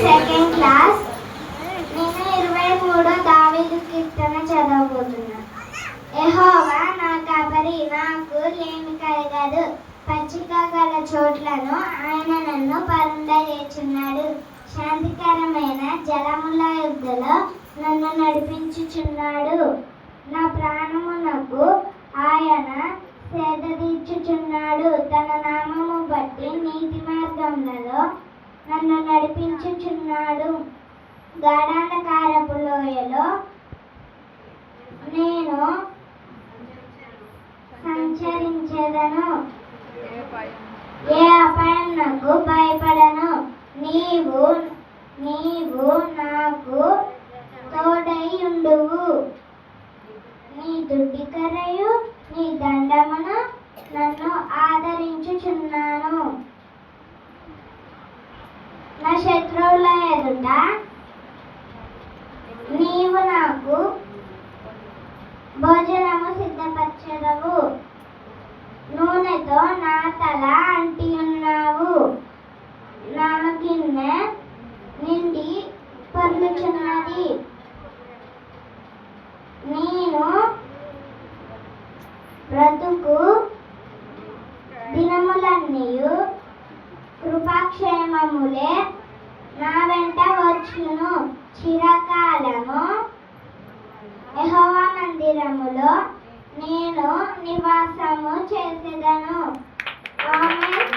Second class. నేను 23 దావీదు కీర్తన చదవబోతున్నా. యెహోవా నా కాపరి, నాకు లేమి కలగదు. పచ్చిక గల చోట్లను ఆయన నన్ను పరుండజేయుచున్నాడు. శాంతికరమైన జలముల యొద్దలో నన్ను నడిపించుచున్నాడు. నా ప్రాణమునకు ఆయన సేద తీర్చుచున్నాడు. తన నామము బట్టి నీతి మార్గములలో నన్ను నడిపించుచున్నాడు. గాఢాంధకారపు లోయలో నేను సంచరించెదను, ఏ అపాయం నాకు భయపడను. నీవు నాకు తోడై ఉండువు. నీ దుడ్డికరయు నీ దండమున నన్ను ఆదరించుచున్నాను. నా శత్రువుల ఎదుట నీవు నాకు భోజనము సిద్ధపరచెదవు. నూనెతో నా తల అంటి ఉన్నావు. నా గిన్నె నిండి పొర్లుచున్నది. నేను బ్రతుకు దినములన్నీయు కృపాక్షేమములే నా వెంట వచ్చును. చిరకాలము యెహోవా మందిరములో నేను నివాసము చేసేదను. ఆమేన్.